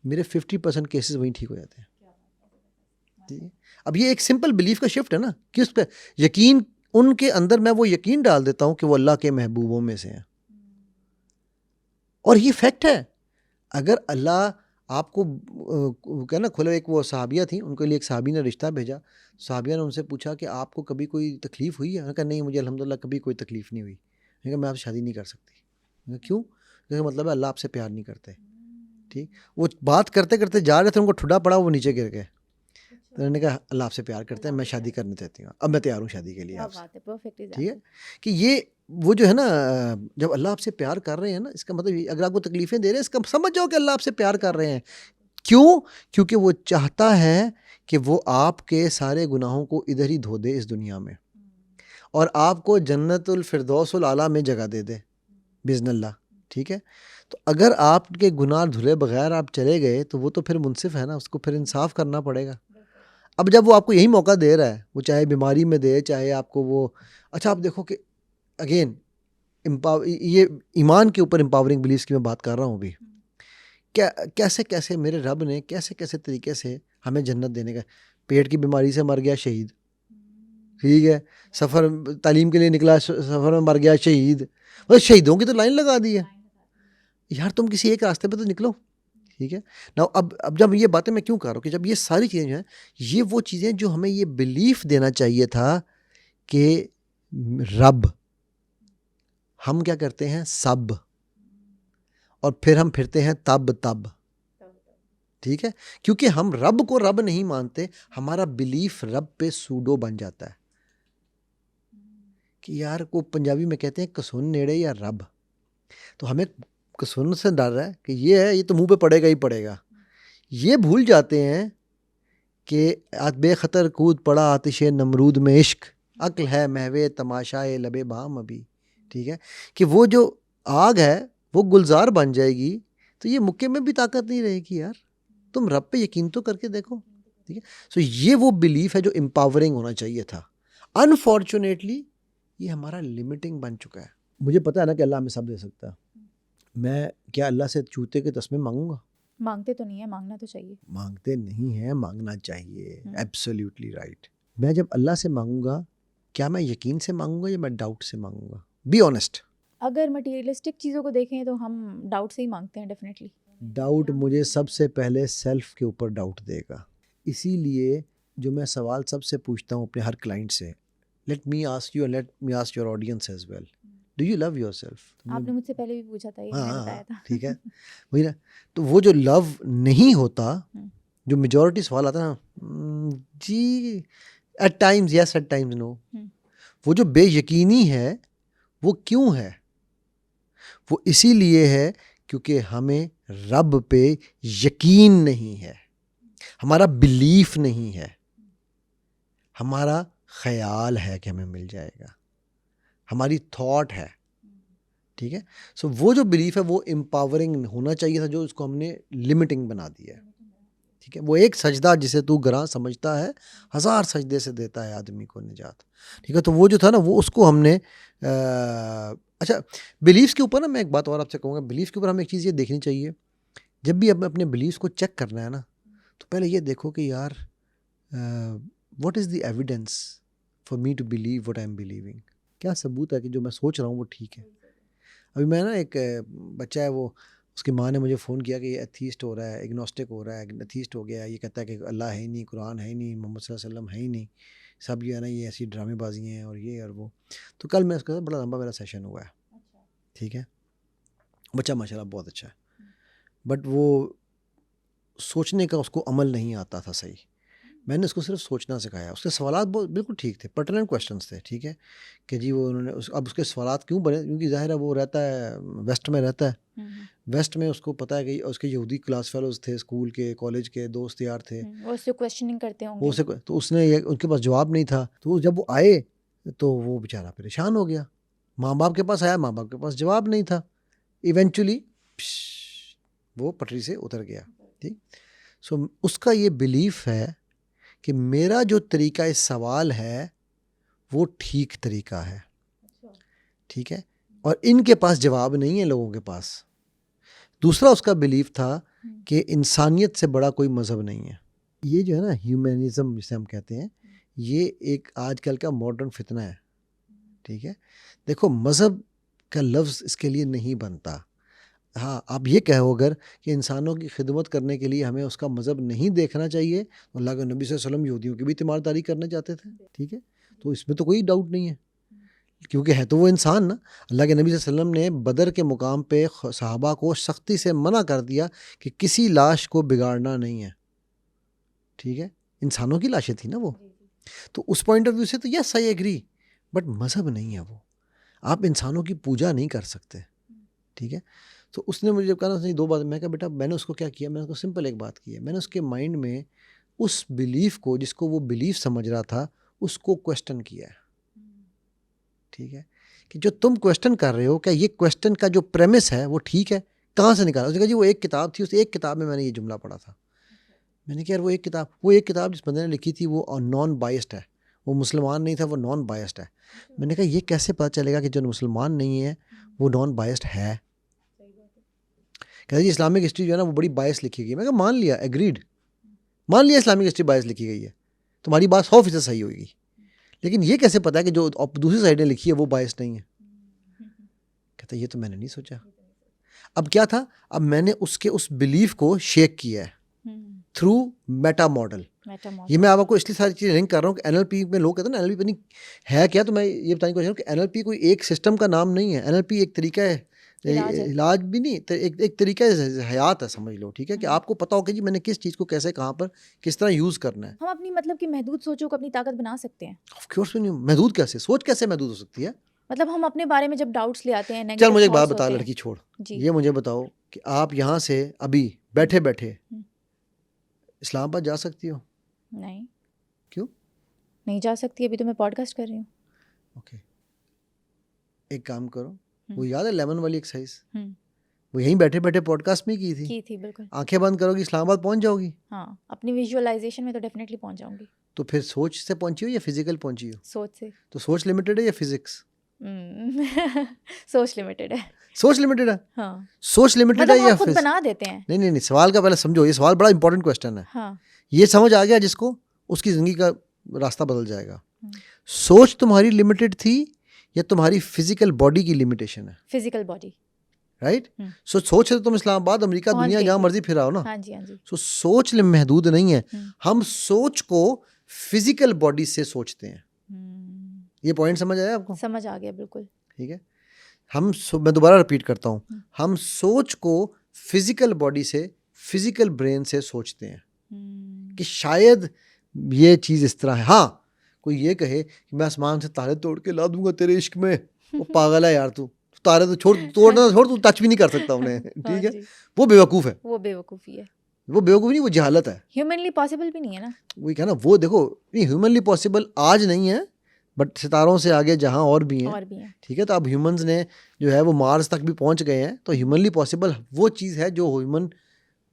A: میرے 50% کیسز وہیں ٹھیک ہو جاتے ہیں. اب یہ ایک سمپل بلیف کا شفٹ ہے نا, کہ اس پہ یقین, ان کے اندر میں وہ یقین ڈال دیتا ہوں کہ وہ اللہ کے محبوبوں میں سے ہیں. اور یہ فیکٹ ہے. اگر اللہ آپ کو کہنا کھلا, ایک وہ صحابیہ تھیں, ان کے لیے ایک صحابی نے رشتہ بھیجا. صحابیہ نے ان سے پوچھا کہ آپ کو کبھی کوئی تکلیف ہوئی ہے؟ انہوں نے کہا نہیں مجھے الحمدللہ کبھی کوئی تکلیف نہیں ہوئی. میں نے کہا میں آپ سے شادی نہیں کر سکتی. میں نے کہا کیوں؟ کہ مطلب ہے اللہ آپ سے پیار نہیں کرتے. ٹھیک, وہ بات کرتے کرتے جا رہے تھے, ان کو ٹھڈا پڑا, وہ نیچے گر گئے. تو انہوں نے کہا اللہ آپ سے پیار کرتے ہیں, میں شادی کرنا چاہتی ہوں, اب میں تیار ہوں شادی کے لیے آپ سے. ٹھیک ہے, کہ یہ وہ جو ہے نا, جب اللہ آپ سے پیار کر رہے ہیں نا, اس کا مطلب اگر آپ کو تکلیفیں دے رہے ہیں, اس کا سمجھ جاؤ کہ اللہ آپ سے پیار کر رہے ہیں. کیوں؟ کیونکہ وہ چاہتا ہے کہ وہ آپ کے سارے گناہوں کو ادھر ہی دھو دے اس دنیا میں, اور آپ کو جنت الفردوس الاعلیٰ میں جگہ دے دے باذن اللہ. ٹھیک ہے, تو اگر آپ کے گناہ دھلے بغیر آپ چلے گئے تو وہ تو پھر منصف ہے نا, اس کو پھر انصاف کرنا پڑے گا. اب جب وہ آپ کو یہی موقع دے رہا ہے, وہ چاہے بیماری میں دے, چاہے آپ کو وہ, اچھا آپ دیکھو کہ اگین یہ ایمان کے اوپر امپاورنگ بلیفس کی میں بات کر رہا ہوں ابھی, کیسے کیسے میرے رب نے کیسے کیسے طریقے سے ہمیں جنت دینے کا. پیٹ کی بیماری سے مر گیا شہید. ٹھیک ہے, سفر تعلیم کے لیے نکلا, سفر میں مر گیا شہید. مطلب شہیدوں کی تو لائن لگا دی ہے یار, تم کسی ایک راستے پہ تو نکلو. ٹھیک ہے نا. اب جب یہ باتیں میں کیوں کر رہا ہوں کہ جب یہ ساری چیزیں جو ہیں, یہ وہ چیزیں جو ہمیں یہ بلیف دینا چاہیے تھا کہ رب, ہم کیا کرتے ہیں سب, اور پھر ہم پھرتے ہیں تب. ٹھیک ہے, کیونکہ ہم رب کو رب نہیں مانتے, ہمارا بلیف رب پہ سوڈو بن جاتا ہے. کہ یار کو پنجابی میں کہتے ہیں کسن نیڑے یا رب, تو ہمیں کسن سے ڈر رہا ہے کہ یہ ہے, یہ تو منہ پہ پڑے گا ہی پڑے گا. یہ بھول جاتے ہیں کہ بے خطر کود پڑا آتش نمرود میں عشق, عقل ہے محو تماشائے لبے بام ابھی. ٹھیک ہے, کہ وہ جو آگ ہے وہ گلزار بن جائے گی, تو یہ مکے میں بھی طاقت نہیں رہے گی. یار تم رب پہ یقین تو کر کے دیکھو. ٹھیک ہے, سو یہ وہ بلیف ہے جو امپاورنگ ہونا چاہیے تھا. انفارچونیٹلی یہ ہمارا لمٹنگ بن چکا ہے. مجھے پتہ ہے نا کہ اللہ ہمیں سب دے سکتا ہے. میں کیا اللہ سے چوتے کے تسمے مانگوں گا؟
B: مانگتے تو نہیں ہے, مانگنا تو چاہیے.
A: مانگتے نہیں ہیں, مانگنا چاہیے. Absolutely right. میں جب اللہ سے مانگوں گا, کیا میں یقین سے مانگوں گا یا میں ڈاؤٹ سے مانگوں گا؟ Be honest.
B: اگر مٹیریلسٹک چیزوں کو دیکھیں تو ہم ڈاؤٹ سے ہی مانگتے ہیں ڈیفینیٹلی.
A: ڈاؤٹ مجھے سب سے پہلے سیلف کے اوپر ڈاؤٹ دے گا. اسی لیے جو میں سوال سب سے پوچھتا ہوں اپنے ہر کلائنٹ سے, let me ask you and let me ask your audience as well, do you love yourself?
B: آپ نے مجھ سے پہلے بھی پوچھا تھا, یہ میں نے بتایا تھا.
A: ٹھیک ہے, وہی نا. تو وہ جو لو نہیں ہوتا, جو میجورٹی سوال آتا ہے نا, جی at times yes at times no, وہ جو بے یقینی ہے وہ کیوں ہے؟ وہ اسی لیے ہے کیونکہ ہمیں رب پہ یقین نہیں ہے, ہمارا بلیف نہیں ہے, ہمارا خیال ہے کہ ہمیں مل جائے گا, ہماری تھاٹ ہے. ٹھیک ہے, سو وہ جو بلیف ہے وہ امپاورنگ ہونا چاہیے تھا, جو اس کو ہم نے لمٹنگ بنا دیا ہے. ٹھیک ہے, وہ ایک سجدہ جسے تو گراں سمجھتا ہے 1000 سجدے سے دیتا ہے آدمی کو نجات. ٹھیک ہے, تو وہ جو تھا نا وہ اس کو ہم نے اچھا بلیفس کے اوپر نا میں ایک بات اور آپ سے کہوں گا. بلیف کے اوپر ہمیں ایک چیز یہ دیکھنی چاہیے, جب بھی ہمیں اپنے بلیفس کو چیک کرنا ہے نا, تو پہلے یہ دیکھو کہ یار what is the evidence for me to believe what I am believing. کیا ثبوت ہے کہ جو میں سوچ رہا ہوں وہ ٹھیک ہے. ابھی میں نا ایک بچہ ہے, وہ اس کی ماں نے مجھے فون کیا کہ یہ ایتھیسٹ ہو رہا ہے, ایگنوسٹک ہو رہا ہے, ایتھیسٹ ہو گیا, یہ کہتا ہے کہ اللہ ہے ہی نہیں, قرآن ہے ہی نہیں, محمد صلی اللہ علیہ وسلم ہے ہی نہیں, سب یہ ہے نا یہ ایسی ڈرامے بازی ہیں اور یہ اور وہ. تو کل میں اس کا بڑا لمبا میرا سیشن ہوا ہے, ٹھیک ہے. بچہ ماشاء اللہ بہت اچھا ہے, بٹ وہ سوچنے کا اس کو عمل نہیں آتا تھا صحیح. میں نے اس کو صرف سوچنا سکھایا. اس کے سوالات بہت بالکل ٹھیک تھے, پرٹیننٹ کویشچنس تھے, ٹھیک ہے, کہ جی وہ انہوں نے اب اس کے سوالات کیوں بنے, کیونکہ ظاہر ہے وہ رہتا ہے ویسٹ میں رہتا ہے. ویسٹ میں اس کو پتہ ہے کہ اس کے یہودی کلاس فیلوز تھے, اسکول کے کالج کے دوست یار تھے,
B: وہ اس سے کویسچننگ کرتے ہوں
A: وہ
B: گے.
A: تو اس نے ان کے پاس جواب نہیں تھا. تو جب وہ آئے تو وہ بیچارہ پریشان ہو گیا. ماں باپ کے پاس آیا, ماں باپ کے پاس جواب نہیں تھا. ایونچولی وہ پٹری سے اتر گیا. ٹھیک. سو اس کا یہ بلیف ہے کہ میرا جو طریقہ اس سوال ہے وہ ٹھیک طریقہ ہے, ٹھیک ہے, اور ان کے پاس جواب نہیں ہے لوگوں کے پاس. دوسرا اس کا بلیف تھا کہ انسانیت سے بڑا کوئی مذہب نہیں ہے. یہ جو ہے نا ہیومنزم جسے ہم کہتے ہیں, یہ ایک آج کل کا ماڈرن فتنہ ہے, ٹھیک ہے. دیکھو مذہب کا لفظ اس کے لیے نہیں بنتا. ہاں آپ یہ کہو اگر کہ انسانوں کی خدمت کرنے کے لیے ہمیں اس کا مذہب نہیں دیکھنا چاہیے. اللہ کے نبی صلی اللہ علیہ وسلم یہودیوں کی بھی تیمارداری کرنا چاہتے تھے, ٹھیک ہے, تو اس میں تو کوئی ڈاؤٹ نہیں ہے, کیونکہ ہے تو وہ انسان نا. اللہ کے نبی صلی اللہ علیہ وسلم نے بدر کے مقام پہ صحابہ کو سختی سے منع کر دیا کہ کسی لاش کو بگاڑنا نہیں ہے, ٹھیک ہے. انسانوں کی لاشیں تھیں نا وہ. تو اس پوائنٹ آف ویو سے تو یس آئی ایگری, بٹ مذہب نہیں ہے وہ. آپ انسانوں کی پوجا نہیں کر سکتے, ٹھیک ہے. تو اس نے مجھے جب کہا دو بات, میں کہا بیٹا میں نے اس کو کیا کیا, میں نے اس کو سمپل ایک بات کی ہے, میں نے اس کے مائنڈ میں اس بلیف کو جس کو وہ بلیف سمجھ رہا تھا اس کو کویسچن کیا ہے, ٹھیک ہے, کہ جو تم کویسچن کر رہے ہو کیا یہ کویسچن کا جو پریمس ہے وہ ٹھیک ہے, کہاں سے نکالا. اس نے کہا جی وہ ایک کتاب تھی, اس ایک کتاب میں نے یہ جملہ پڑھا تھا. میں نے کہا یار وہ ایک کتاب جس بندے نے لکھی تھی وہ نان بائسڈ ہے, وہ مسلمان نہیں تھا, وہ نان بائسڈ ہے. میں نے کہا یہ کیسے پتہ چلے گا کہ جو مسلمان نہیں ہے وہ نان بائسڈ ہے. کہتے جی اسلامک ہسٹری جو ہے نا وہ بڑی بائس لکھی گئی. میں کہا مان لیا, ایگریڈ, مان لیا اسلامک ہسٹری بائس لکھی گئی ہے, تمہاری بات 100% صحیح ہوئے گی, لیکن یہ کیسے پتا ہے کہ جو دوسری سائڈ نے لکھی ہے وہ بائس نہیں ہے. کہتا یہ تو میں نے نہیں سوچا. اب کیا تھا, اب میں نے اس بلیف کو شیک کیا ہے تھرو میٹا ماڈل. یہ میں آپ کو اس لیے ساری چیزیں لنک کر رہا ہوں کہ NLP میں لوگ کہتے ہیں نا NLP نہیں ہے کیا, تو میں یہ بتانے کی کوشش کروں کہ NLP کوئی ایک سسٹم کا نام نہیں ہے. NLP ایک طریقہ ہے, علاج بھی نہیں, ایک طریقہ حیات ہے, سمجھ لو, ٹھیک ہے, کہ آپ کو پتا ہو کہ جی میں نے کس چیز کو کیسے کہاں پر کس طرح یوز کرنا ہے.
B: ہم اپنی مطلب کہ محدود سوچوں کو اپنی طاقت بنا سکتے ہیں.
A: آف کورس نہیں, محدود کیسے, سوچ کیسے محدود ہو سکتی ہے.
B: مطلب ہم اپنے بارے میں جب ڈاؤٹس لے آتے ہیں.
A: چل مجھے ایک بات بتا, لڑکی چھوڑ, یہ مجھے بتاؤ کہ آپ یہاں سے ابھی بیٹھے بیٹھے اسلام آباد جا سکتی ہو؟
B: نہیں.
A: کیوں
B: نہیں جا سکتی, ابھی تو میں پوڈ کاسٹ کر رہی ہوں.
A: اوکے, ایک کام کرو, وہ یاد ہے لیمن والی ایکسرسائز,
B: ہوں
A: وہ یہیں بیٹھے بیٹھے پوڈ کاسٹ میں کی
B: تھی بالکل.
A: آنکھیں بند کرو گی اسلام آباد پہنچ جاؤ گی.
B: ہاں اپنی ویژوالائزیشن میں تو ڈیفینیٹلی پہنچ جاؤں گی.
A: تو پھر سوچ سے پہنچی ہو یا فزیکل پہنچی ہو؟
B: سوچ سے.
A: تو سوچ لمیٹڈ ہے یا فزکس؟
B: سوچ لمیٹڈ ہے.
A: سوچ لمیٹڈ ہے.
B: ہاں
A: سوچ لمیٹڈ ہے یا
B: خود بنا دیتے ہیں.
A: نہیں, سوال کا پہلے سمجھو, یہ سوال بڑا امپورٹنٹ کوسچن ہے.
B: ہاں
A: یہ سمجھ آ گیا جس کو, اس کی زندگی کا راستہ بدل جائے گا. سوچ تمہاری لمیٹڈ تھی یا تمہاری فزیکل باڈی کی لمیٹیشن ہے؟
B: Physical body,
A: right. سوچ سے تم اسلام آباد, امریکہ, دنیا جہاں مرضی پھراؤ نا.
B: ہاں جی ہاں جی.
A: سوچ محدود نہیں ہے. ہم سوچ کو فزیکل باڈی سے سوچتے ہیں. یہ پوائنٹ سمجھ آیا آپ کو؟
B: سمجھ آ گیا بالکل.
A: ٹھیک ہے, میں دوبارہ رپیٹ کرتا ہوں, ہم سوچ کو فزیکل باڈی سے, فزیکل برین سے سوچتے ہیں کہ شاید یہ چیز اس طرح ہے. ہاں کوئی یہ کہے کہ میں آسمان سے تارے توڑ کے لا دوں گا تیرے عشق میں, وہ پاگل ہے یار, تو تارے تو توڑنا چھوڑ, تو ٹچ بھی نہیں کر سکتا انہیں, ٹھیک ہے, وہ بیوقوف ہے.
B: وہ بیوقوفی ہے,
A: وہ بیوقوفی نہیں, وہ جہالت ہے.
B: ہیومنلی پاسبل بھی نہیں ہے نا.
A: وہی کہنا, وہ دیکھو نہیں ہیومنلی پاسبل آج نہیں ہے, بٹ ستاروں سے آگے جہاں اور بھی ہیں, ٹھیک ہے. تو اب ہیومنز نے جو ہے وہ مارس تک بھی پہنچ گئے ہیں, تو ہیومنلی پاسبل وہ چیز ہے جو human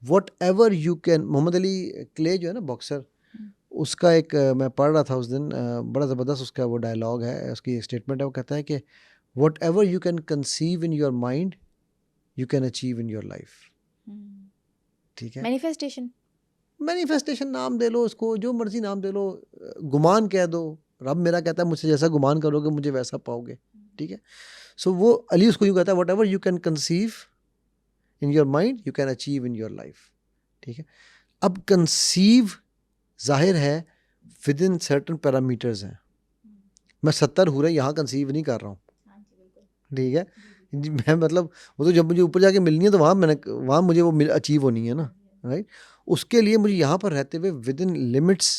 A: what ever you can. Muhammad Ali clay جو ہے نا باکسر, اس کا ایک میں پڑھ رہا تھا اس دن, بڑا زبردست اس کا وہ ڈائلاگ ہے, اس کی ایک اسٹیٹمنٹ ہے. وہ کہتا ہے کہ what ever you can conceive in your mind you can achieve in your life. ٹھیک ہے, مینیفیسٹیشن نام دے لو اس کو, جو مرضی نام دے لو, گمان کہہ دو. رب میرا کہتا ہے مجھ سے جیسا گمان کرو گے مجھے ویسا پاؤ گے, ٹھیک ہے. سو وہ علی اس کو یوں کہتا ہے what ever you can conceive in your mind you can achieve in your life. ٹھیک ہے. اب کنسیو ظاہر ہے ود ان سرٹن پیرامیٹرز ہیں. میں 70 ہو رہا ہے یہاں کنسیو نہیں کر رہا ہوں, ٹھیک ہے جی. میں مطلب وہ تو جب مجھے اوپر جا کے ملنی ہے تو وہاں مجھے وہ اچیو ہونی ہے نا, رائٹ. اس کے لیے مجھے یہاں پر رہتے ہوئے within limits,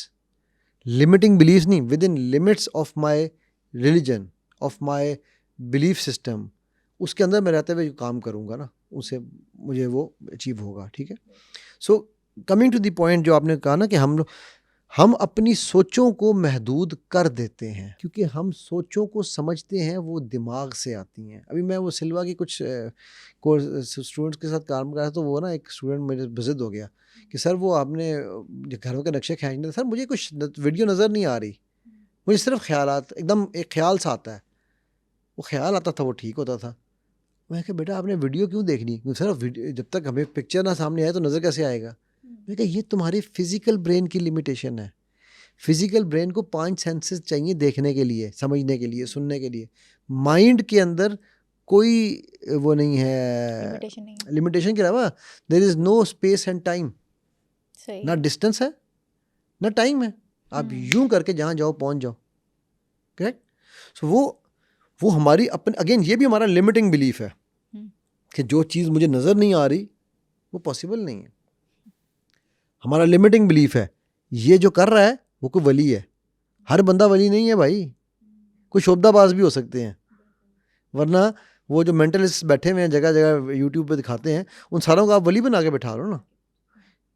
A: limiting beliefs نہیں, within limits of my religion, of my belief system, اس کے اندر میں رہتے ہوئے جو کام کروں گا نا اسے مجھے وہ اچیو ہوگا, ٹھیک ہے. So coming to the point جو آپ نے کہا نا کہ ہم اپنی سوچوں کو محدود کر دیتے ہیں کیونکہ ہم سوچوں کو سمجھتے ہیں وہ دماغ سے آتی ہیں. ابھی میں وہ سلوا کی کچھ اسٹوڈنٹس کے ساتھ کام کر رہا تھا تو وہ نا ایک اسٹوڈنٹ میرے بزد ہو گیا کہ سر وہ آپ نے گھروں کے نقشے کھینچنے تھے, سر مجھے کچھ ویڈیو نظر نہیں آ رہی, مجھے صرف خیالات, ایک دم ایک خیال سا آتا ہے, وہ خیال آتا تھا وہ ٹھیک ہوتا تھا. میں کہا بیٹا آپ نے ویڈیو کیوں دیکھنی, صرف جب تک ہمیں پکچر نہ سامنے آئے تو نظر کیسے آئے گا. میں کہا یہ تمہاری فزیکل برین کی لمیٹیشن ہے. فزیکل برین کو 5 سینسز چاہیے دیکھنے کے لیے, سمجھنے کے لیے, سننے کے لیے. مائنڈ کے اندر کوئی وہ نہیں ہے لمیٹیشن کے علاوہ, دیر از نو اسپیس اینڈ ٹائم, نہ ڈسٹینس ہے نہ ٹائم ہے, آپ یوں کر کے جہاں جاؤ پہنچ جاؤ, کریکٹ. سو وہ ہماری اپنے, اگین یہ بھی ہمارا لمیٹنگ بلیف ہے کہ جو چیز مجھے نظر نہیں آ رہی وہ پاسبل نہیں ہے. ہمارا لمیٹنگ بلیف ہے یہ جو کر رہا ہے وہ کوئی ولی ہے. ہر بندہ ولی نہیں ہے بھائی, کوئی شعبدہ باز بھی ہو سکتے ہیں, ورنہ وہ جو مینٹلسٹ بیٹھے ہوئے ہیں جگہ جگہ یوٹیوب پہ دکھاتے ہیں ان ساروں کو آپ ولی بنا کے بٹھا لو نا.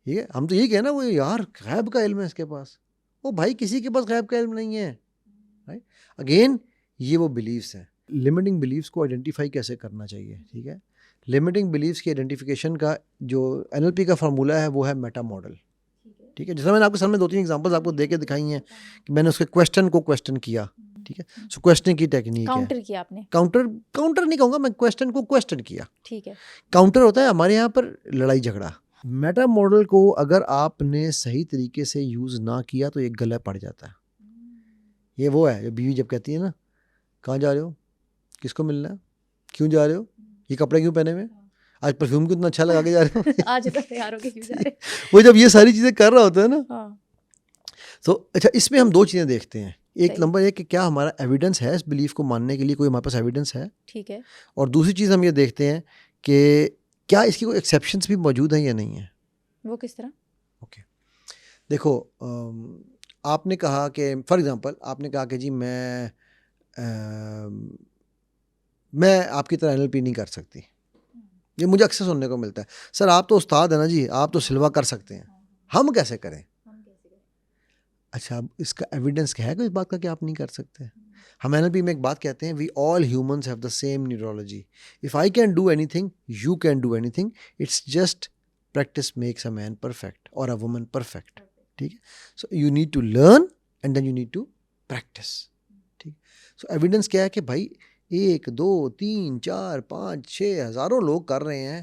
A: ٹھیک ہے, ہم تو یہی کہیں نا وہ یار غیب کا علم ہے اس کے پاس, وہ بھائی کسی کے پاس غیب کا علم نہیں ہے. اگین یہ وہ بلیفس ہیں. لمیٹنگ بلیفس کو آئیڈینٹیفائی کیسے کرنا چاہیے, ٹھیک ہے. لمیٹنگ بلیفس کی آئیڈینٹیفیکیشن کا جو NLP کا فارمولہ ہے وہ ہے میٹا ماڈل, ٹھیک ہے. جس میں نے آپ کے سامنے 2-3 ایگزامپلز آپ کو دے کے دکھائی ہیں کہ میں نے اس کے کویسچن کو کویسچن کیا, ٹھیک ہے. سو کویسچن کی ٹیکنیک ہے,
B: کاؤنٹر کیا آپ نے,
A: کاؤنٹر نہیں کہوں گا میں, کویسچن کو کویسچن کیا,
B: ٹھیک ہے.
A: کاؤنٹر ہوتا ہے ہمارے یہاں پر لڑائی جھگڑا. میٹا ماڈل کو اگر آپ نے صحیح طریقے سے یوز نہ کیا تو ایک گلہ پڑ جاتا ہے. یہ وہ ہے جو بیوی جب کہتی ہے نا کہاں جا رہے ہو, کس کو ملنا ہے, کیوں جا رہے ہو, یہ کپڑے کیوں پہنے ہوئے, آج پرفیوم کتنا اچھا لگا کے جا رہے ہو,
B: آج تیار ہو کے کیوں جا رہے,
A: وہ جب یہ ساری چیزیں کر رہا ہوتا ہے نا. تو اچھا اس میں ہم 2 چیزیں دیکھتے ہیں. ایک نمبر یہ کہ کیا ہمارا ایویڈنس ہے اس بلیف کو ماننے کے لیے, کوئی ہمارے پاس ایویڈنس ہے,
B: ٹھیک ہے.
A: اور دوسری چیز ہم یہ دیکھتے ہیں کہ کیا اس کی کوئی ایکسیپشنس بھی موجود ہیں یا نہیں ہیں. وہ
B: کس طرح؟
A: اوکے دیکھو, آپ نے کہا کہ فار ایگزامپل آپ نے کہا کہ جی میں آپ کی طرح NLP نہیں کر سکتی. یہ مجھے اکثر سننے کو ملتا ہے, سر آپ تو استاد ہیں نا جی, آپ تو سلوا کر سکتے ہیں, ہم کیسے کریں. اچھا اب اس کا ایویڈنس کیا ہے کہ اس بات کا کہ آپ نہیں کر سکتے. ہم NLP میں ایک بات کہتے ہیں, we all humans have the same neurology, if I can do anything you can do anything, it's just practice makes a man perfect اور اے وومن پرفیکٹ, ٹھیک ہے. So you need to learn and then you need to practice, ٹھیک. So evidence کیا ہے کہ بھائی 1 2 3 4 5 6 ہزاروں لوگ کر رہے ہیں.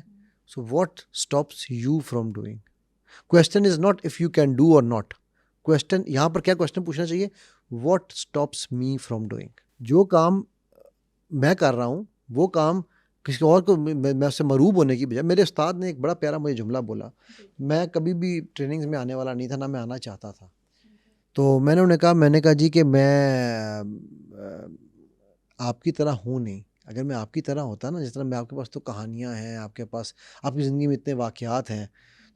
A: So what stops you from doing. Question is not if you can do اور ناٹ, کویسچن یہاں پر کیا کویسچن پوچھنا چاہیے, what stops me from doing. جو کام میں کر رہا ہوں وہ کام کسی اور کو میں اس سے مروب ہونے کی بجائے, میرے استاد نے ایک بڑا پیارا مجھے جملہ بولا, میں کبھی بھی ٹریننگز میں آنے والا نہیں تھا, نہ میں آنا چاہتا تھا. تو میں نے انہیں کہا جی کہ میں آپ کی طرح ہوں نہیں. اگر میں آپ کی طرح ہوتا نا, جس طرح میں آپ کے پاس تو کہانیاں ہیں, آپ کے پاس آپ کی زندگی میں اتنے واقعات ہیں,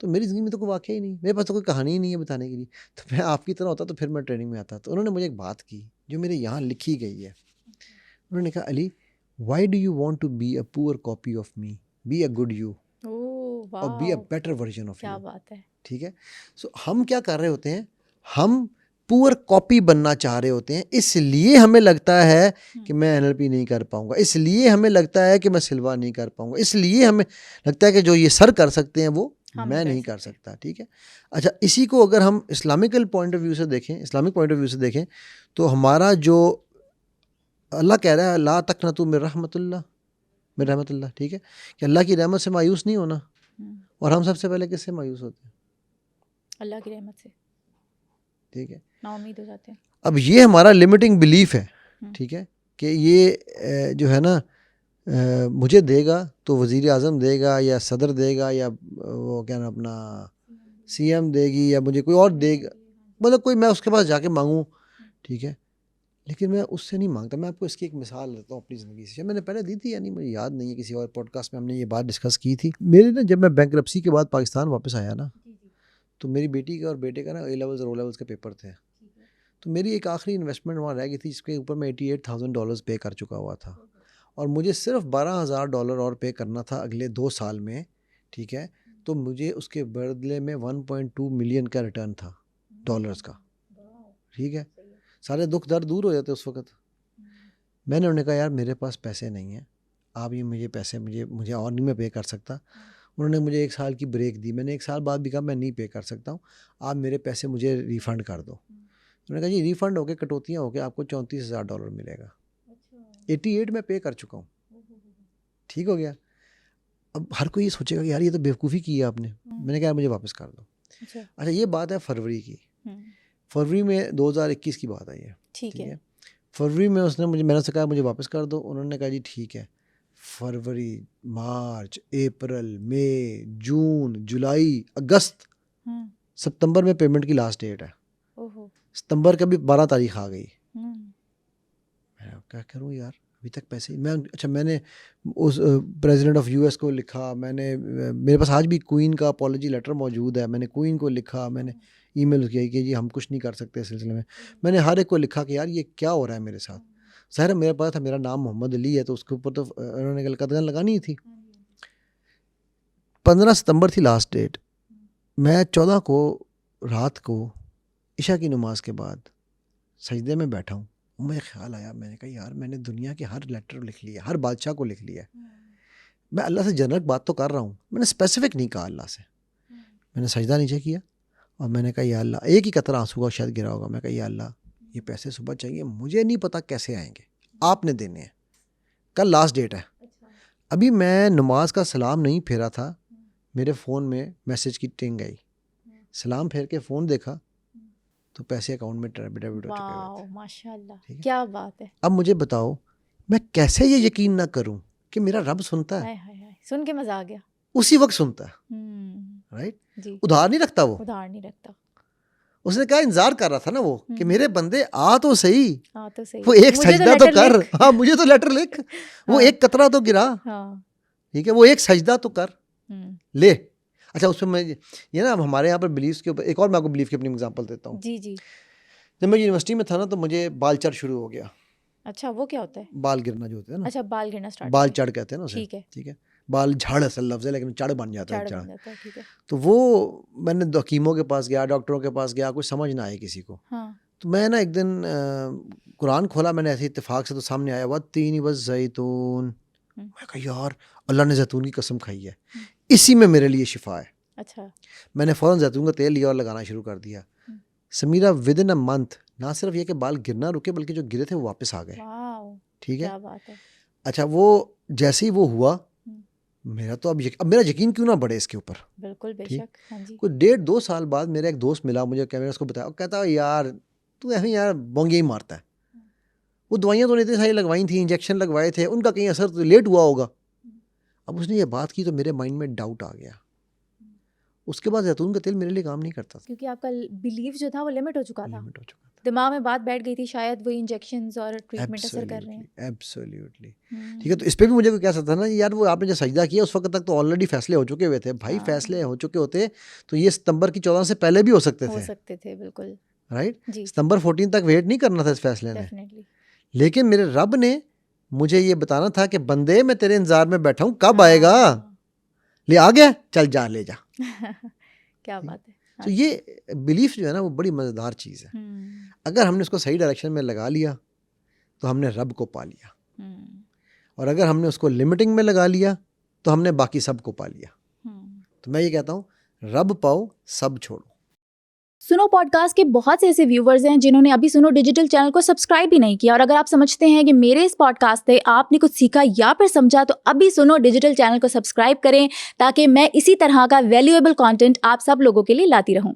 A: تو میری زندگی میں تو کوئی واقعہ ہی نہیں, میرے پاس تو کوئی کہانی ہی نہیں ہے بتانے کے لیے. تو میں آپ کی طرح ہوتا تو پھر میں ٹریننگ میں آتا. تو انہوں نے مجھے ایک بات کی جو میرے یہاں لکھی گئی ہے. انہوں نے کہا Ali why do you want to be a poor copy of me, be a good you اور be a better version of you.
B: کیا بات ہے,
A: ٹھیک ہے. سو ہم کیا کر رہے ہوتے ہیں, ہم پور کاپی بننا چاہ رہے ہوتے ہیں, اس لیے ہمیں لگتا ہے کہ میں NLP نہیں کر پاؤں گا, اس لیے ہمیں لگتا ہے کہ میں سلوا نہیں کر پاؤں گا, اس لیے ہمیں لگتا ہے کہ جو یہ سر کر سکتے ہیں وہ میں نہیں کر سکتا. ٹھیک ہے. اچھا اسی کو اگر ہم اسلامکل پوائنٹ آف ویو سے دیکھیں, اسلامک پوائنٹ آف ویو سے دیکھیں تو ہمارا جو اللہ کہہ رہا ہے لا تقنطوا من رحمت اللہ, ٹھیک ہے, کہ اللہ کی رحمت سے مایوس نہیں ہونا. اور ہم سب سے پہلے کس سے مایوس ہوتے ہیں,
B: اللہ کی رحمت سے,
A: ٹھیک ہے,
B: نا امید ہو جاتے ہیں.
A: اب یہ ہمارا لمیٹنگ بلیف ہے, ٹھیک ہے, کہ یہ جو ہے نا مجھے دے گا تو وزیر اعظم دے گا یا صدر دے گا یا وہ کیا نا اپنا CM دے گی یا مجھے کوئی اور دے گا, مطلب کوئی میں اس کے پاس جا کے مانگوں, ٹھیک ہے, لیکن میں اس سے نہیں مانگتا. میں آپ کو اس کی ایک مثال دیتا ہوں اپنی زندگی سے, میں نے پہلے دی تھی یا نہیں مجھے یاد نہیں ہے, کسی اور پوڈ کاسٹ میں ہم نے یہ بات ڈسکس کی تھی. میرے نا جب میں بینکرپسی کے بعد پاکستان واپس آیا نا, تو میری بیٹی کا اور بیٹے کا نا اے لیولز اور او لیولز کے پیپر تھے. تو میری ایک آخری انویسٹمنٹ وہاں رہ گئی تھی جس کے اوپر میں $88,000 پے کر چکا ہوا تھا, اور مجھے صرف $12,000 اور پے کرنا تھا اگلے 2 سال میں, ٹھیک ہے. تو مجھے اس کے بدلے میں 1.2 ملین کا ریٹرن تھا ڈالرز کا, ٹھیک ہے. سارے دکھ درد دور ہو جاتے اس وقت. میں نے انہیں کہا یار میرے پاس پیسے نہیں ہیں, آپ یہ مجھے پیسے مجھے اور نہیں میں پے کر سکتا. انہوں نے مجھے 1 سال کی بریک دی. میں نے 1 سال بعد بھی کہا میں نہیں پے کر سکتا ہوں, آپ میرے پیسے مجھے ریفنڈ کر دو. انہوں نے کہا جی ریفنڈ ہو کے کٹوتیاں ہو کے آپ کو $34,000 ملے گا. 88 میں پے کر چکا ہوں, ٹھیک ہو گیا. اب ہر کوئی یہ سوچے گا کہ یار یہ تو بیوقوفی کی ہے آپ نے. میں نے کہا مجھے واپس کر دو. اچھا یہ بات ہے فروری کی. فروری میں 2021 کی بات آئی ہے, ٹھیک ہے. فروری میں اس نے میں نے اس سے کہا مجھے واپس کر دو. انہوں نے کہا جی ٹھیک ہے. فروری, مارچ, اپریل, مئی, جون, جولائی, اگست, ستمبر میں پیمنٹ کی لاسٹ ڈیٹ ہے. ستمبر کا بھی 12 تاریخ آ گئی. میں کیا کروں یار ابھی تک پیسے میں نے اس پریزیڈنٹ آف US کو لکھا. میرے پاس آج بھی کوئین کا اپالوجی لیٹر موجود ہے. میں نے کوئین کو لکھا, میں نے ای میل کیا کہ جی ہم کچھ نہیں کر سکتے اس سلسلے میں. میں نے ہر ایک کو لکھا کہ یار یہ کیا ہو رہا ہے میرے ساتھ. ظاہر ہے میرے پاس تھا, میرا نام محمد علی ہے, تو اس کے اوپر تو انہوں نے قدغن لگانی تھی. 15 ستمبر تھی لاسٹ ڈیٹ. میں 14 کو رات کو عشاء کی نماز کے بعد سجدے میں بیٹھا ہوں. مجھے خیال آیا, میں نے کہا یار میں نے دنیا کے ہر لیٹر لکھ لیا, ہر بادشاہ کو لکھ لیا. میں اللہ سے جنرل بات تو کر رہا ہوں, میں نے اسپیسیفک نہیں کہا اللہ سے. میں نے سجدہ نیچے کیا اور میں نے کہا یا اللہ, ایک ہی قطرہ آنسو کا شاید گرا ہوگا. میں کہا یا اللہ یہ پیسے صبح چاہیے, مجھے نہیں پتا کیسے آئیں گے, آپ نے دینے ہیں. کل لاسٹ ڈیٹ ہے. ابھی میں نماز کا سلام نہیں پھیرا تھا, میرے فون میں میسج کی ٹنگ آئی. سلام پھیر کے فون دیکھا تو پیسے اکاؤنٹ میں ڈیبٹ ہو چکے ہوئے تھے.
B: ماشاءاللہ کیا بات ہے.
A: اب مجھے بتاؤ میں کیسے یہ یقین نہ کروں کہ میرا رب سنتا ہے.
B: سن کے مزہ آ گیا.
A: اسی وقت سنتا ہے, رائٹ. ادھار نہیں رکھتا, وہ
B: ادھار نہیں رکھتا.
A: اس نے کہا انتظار کر رہا تھا نا وہ کہ میرے بندے آ تو صحیح, وہ ایک
B: مجھے
A: سجدہ تو کر. ہاں مجھے تو لیٹر لکھ, وہ ایک قطرہ تو گرا, ٹھیک ہے, وہ ایک سجدہ تو کر لے. اچھا اس پہ میں یہ نا ہمارے یہاں پر بلیفس کے اوپر ایک اور میں آپ کو بلیف کی اپنی ایگزامپل دیتا ہوں.
B: جی جی.
A: جب میں یونیورسٹی میں تھا نا تو مجھے بال چڑھ شروع ہو گیا.
B: اچھا وہ کیا ہوتا ہے؟
A: بال گرنا جو ہوتا ہے نا.
B: اچھا بال گرنا اسٹارٹ,
A: بال چڑھ کہتے ہیں نا اسے,
B: ٹھیک ہے,
A: ٹھیک ہے. بال جھاڑ اصل لفظ ہے لیکن چڑھ بن جاتا ہے,
B: چڑھ. ٹھیک ہے.
A: تو وہ میں نے حکیموں کے پاس گیا, ڈاکٹروں کے پاس گیا, کچھ سمجھ نہ آئی کسی کو. تو میں نا ایک دن قرآن کھولا, میں نے ایسے اتفاق سے تو سامنے آیا والتین والزیتون. میں کہا یار اللہ نے زیتون کی قسم کھائی ہے, اسی میں میرے لیے شفا ہے.
B: اچھا. میں
A: نے فوراً زیتون کا تیل لیا اور لگانا شروع کر دیا. Sameera with in a month نہ صرف یہ کہ بال گرنا رکے بلکہ جو گرے تھے وہ واپس آ گئے. ٹھیک ہے. اچھا وہ جیسے ہی وہ ہوا, میرا تو اب میرا یقین کیوں نہ بڑھے اس کے اوپر. بالکل بے شک. کوئی 1.5-2 سال بعد میرا ایک دوست ملا مجھے, کہ میں نے اس کو بتایا, کہتا یار تو ایسے یار بونگے ہی مارتا ہے. وہ دوائیاں تو نہیں اتنی ساری لگوائی تھیں, انجیکشن لگوائے تھے, ان کا کہیں اثر تو لیٹ ہوا ہوگا. اب اس نے یہ بات کی تو میرے مائنڈ میں ڈاؤٹ آ گیا. اس کے بعد زیتون کا تیل میرے لیے کام نہیں کرتا تھا,
B: کیونکہ آپ کا بیلیف جو تھا وہ لمٹ ہو چکا تھا. دماغ میں بات بیٹھ گئی تھی, شاید وہی انجیکشنز اور ٹریٹمنٹ اثر کر رہے ہیں.
A: ایبسلیوٹلی. ٹھیک ہے. تو اس پہ بھی مجھے کوئی کہہ سکتا تھا نا یار وہ آپ نے جو سجدہ کیا اس وقت تک تو آلریڈی فیصلے ہو چکے ہوئے تھے. بھائی فیصلے ہو چکے ہوتے تو یہ ستمبر کی 14 سے پہلے بھی ہو سکتے تھے. بالکل رائٹ. ستمبر 14 تک ویٹ نہیں کرنا تھا اس فیصلے نے. لیکن میرے رب نے مجھے یہ بتانا تھا کہ بندے میں تیرے انتظار میں بیٹھا ہوں, کب آئے گا, لے آ گیا, چل جا لے جا.
B: کیا بات ہے.
A: تو یہ بلیف جو ہے نا وہ بڑی مزیدار چیز ہے. اگر ہم نے اس کو صحیح ڈائریکشن میں لگا لیا تو ہم نے رب کو پا لیا, اور اگر ہم نے اس کو لمٹنگ میں لگا لیا تو ہم نے باقی سب کو پا لیا. تو میں یہ کہتا ہوں رب پاؤ سب چھوڑو.
B: سنو پوڈ کاسٹ کے بہت سے ایسے ویورز ہیں جنہوں نے ابھی سنو ڈیجیٹل چینل کو سبسکرائب بھی نہیں کیا, اور اگر آپ سمجھتے ہیں کہ میرے اس پوڈ کاسٹ سے آپ نے کچھ سیکھا یا پھر سمجھا تو ابھی سنو ڈیجیٹل چینل کو سبسکرائب کریں تاکہ میں اسی طرح کا ویلیویبل کانٹینٹ آپ سب لوگوں کے لیے لاتی رہوں.